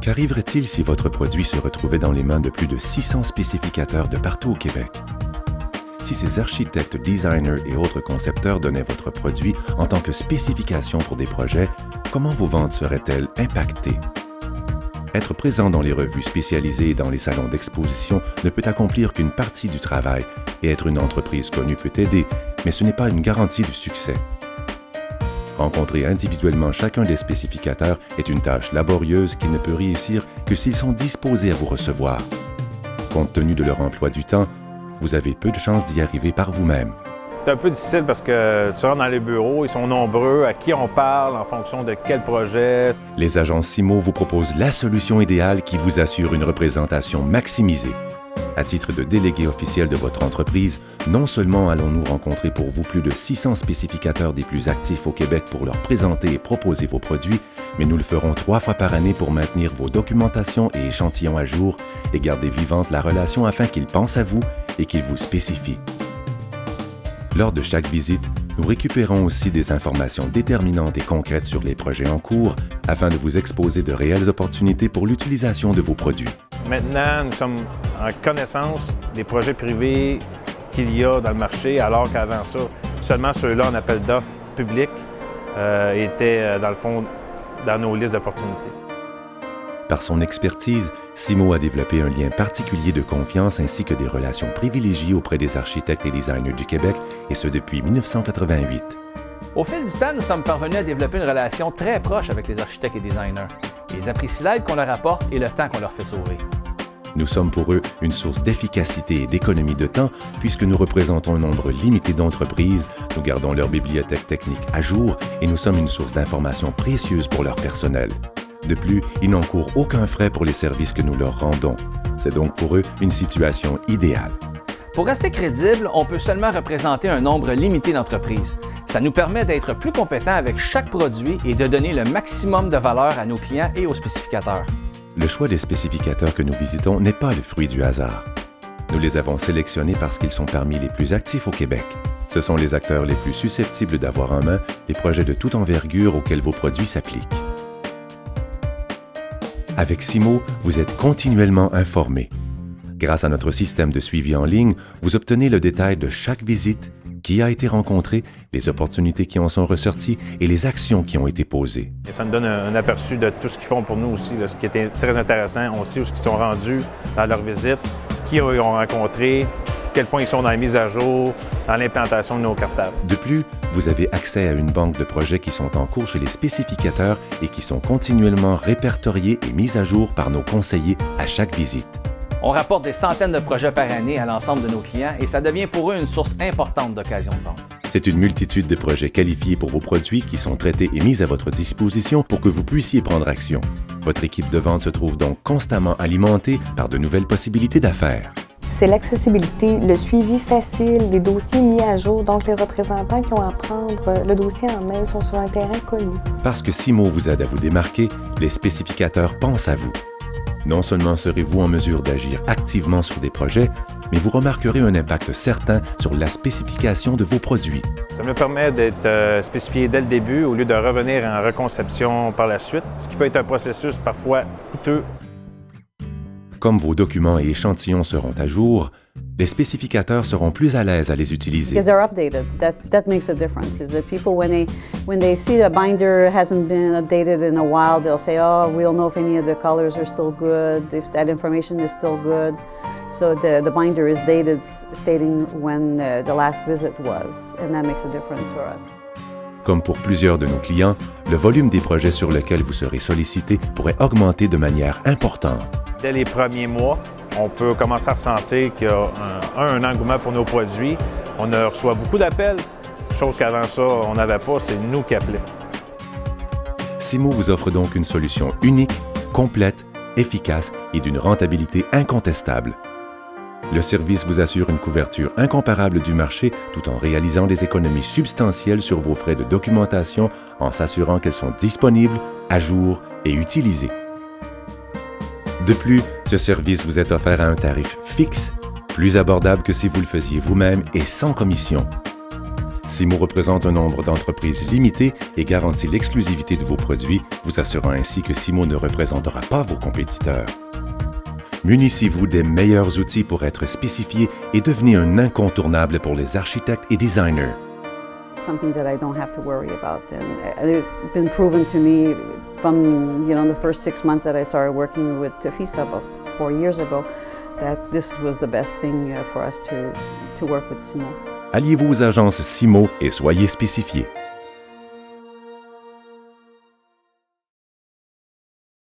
Qu'arriverait-il si votre produit se retrouvait dans les mains de plus de 600 spécificateurs de partout au Québec? Si ces architectes, designers et autres concepteurs donnaient votre produit en tant que spécification pour des projets, comment vos ventes seraient-elles impactées? Être présent dans les revues spécialisées et dans les salons d'exposition ne peut accomplir qu'une partie du travail, et être une entreprise connue peut aider, mais ce n'est pas une garantie du succès. Rencontrer individuellement chacun des spécificateurs est une tâche laborieuse qui ne peut réussir que s'ils sont disposés à vous recevoir. Compte tenu de leur emploi du temps, vous avez peu de chances d'y arriver par vous-même. C'est un peu difficile parce que tu rentres dans les bureaux, ils sont nombreux, à qui on parle, en fonction de quel projet. Les agences Simo vous proposent la solution idéale qui vous assure une représentation maximisée. À titre de délégué officiel de votre entreprise, non seulement allons-nous rencontrer pour vous plus de 600 spécificateurs des plus actifs au Québec pour leur présenter et proposer vos produits, mais nous le ferons 3 fois par année pour maintenir vos documentations et échantillons à jour et garder vivante la relation afin qu'ils pensent à vous et qu'ils vous spécifient. Lors de chaque visite, nous récupérons aussi des informations déterminantes et concrètes sur les projets en cours afin de vous exposer de réelles opportunités pour l'utilisation de vos produits. Maintenant, nous sommes en connaissance des projets privés qu'il y a dans le marché, alors qu'avant ça, seulement ceux-là en appel d'offres public étaient, dans le fond, dans nos listes d'opportunités. Par son expertise, Simo a développé un lien particulier de confiance ainsi que des relations privilégiées auprès des architectes et designers du Québec, et ce depuis 1988. Au fil du temps, nous sommes parvenus à développer une relation très proche avec les architectes et designers. Ils apprécient l'aide qu'on leur apporte et le temps qu'on leur fait sauver. Nous sommes pour eux une source d'efficacité et d'économie de temps puisque nous représentons un nombre limité d'entreprises, nous gardons leur bibliothèque technique à jour et nous sommes une source d'informations précieuse pour leur personnel. De plus, ils n'encourent aucun frais pour les services que nous leur rendons. C'est donc pour eux une situation idéale. Pour rester crédible, on peut seulement représenter un nombre limité d'entreprises. Ça nous permet d'être plus compétents avec chaque produit et de donner le maximum de valeur à nos clients et aux spécificateurs. Le choix des spécificateurs que nous visitons n'est pas le fruit du hasard. Nous les avons sélectionnés parce qu'ils sont parmi les plus actifs au Québec. Ce sont les acteurs les plus susceptibles d'avoir en main les projets de toute envergure auxquels vos produits s'appliquent. Avec Simo, vous êtes continuellement informé. Grâce à notre système de suivi en ligne, vous obtenez le détail de chaque visite, qui a été rencontré, les opportunités qui en sont ressorties et les actions qui ont été posées. Et ça nous donne un aperçu de tout ce qu'ils font pour nous aussi, là, ce qui était très intéressant. On sait où ils sont rendus dans leur visite, qui ils ont rencontré, à quel point ils sont dans la mise à jour, dans l'implantation de nos cartables. De plus, vous avez accès à une banque de projets qui sont en cours chez les spécificateurs et qui sont continuellement répertoriés et mis à jour par nos conseillers à chaque visite. On rapporte des centaines de projets par année à l'ensemble de nos clients et ça devient pour eux une source importante d'occasions de vente. C'est une multitude de projets qualifiés pour vos produits qui sont traités et mis à votre disposition pour que vous puissiez prendre action. Votre équipe de vente se trouve donc constamment alimentée par de nouvelles possibilités d'affaires. C'est l'accessibilité, le suivi facile, les dossiers mis à jour. Donc, les représentants qui ont à prendre le dossier en main sont sur un terrain connu. Parce que Simo vous aide à vous démarquer, les spécificateurs pensent à vous. Non seulement serez-vous en mesure d'agir activement sur des projets, mais vous remarquerez un impact certain sur la spécification de vos produits. Ça me permet d'être spécifié dès le début au lieu de revenir en reconception par la suite, ce qui peut être un processus parfois coûteux. Comme vos documents et échantillons seront à jour, les spécificateurs seront plus à l'aise à les utiliser. Because they're updated, that makes a difference. Is that people when they see the binder hasn't been updated in a while, they'll say, "Oh, we'll know if any of the colors are still good, if that information is still good." So the binder is dated, stating when the last visit was, and that makes a difference for us. Comme pour plusieurs de nos clients, le volume des projets sur lesquels vous serez sollicité pourrait augmenter de manière importante. Dès les premiers mois, on peut commencer à ressentir qu'il y a un engouement pour nos produits. On reçoit beaucoup d'appels, chose qu'avant ça, on n'avait pas, c'est nous qui appelions. Simo vous offre donc une solution unique, complète, efficace et d'une rentabilité incontestable. Le service vous assure une couverture incomparable du marché tout en réalisant des économies substantielles sur vos frais de documentation en s'assurant qu'elles sont disponibles, à jour et utilisées. De plus, ce service vous est offert à un tarif fixe, plus abordable que si vous le faisiez vous-même et sans commission. Simo représente un nombre d'entreprises limité et garantit l'exclusivité de vos produits, vous assurant ainsi que Simo ne représentera pas vos compétiteurs. Munissez-vous des meilleurs outils pour être spécifié et devenez un incontournable pour les architectes et designers. Something that I don't have to worry about, and it's been proven to me from the first 6 months that I started working with Tefisa about 4 years ago, that this was the best thing for us to work with Simo. Alliez-vous aux agences Simo et soyez spécifiés.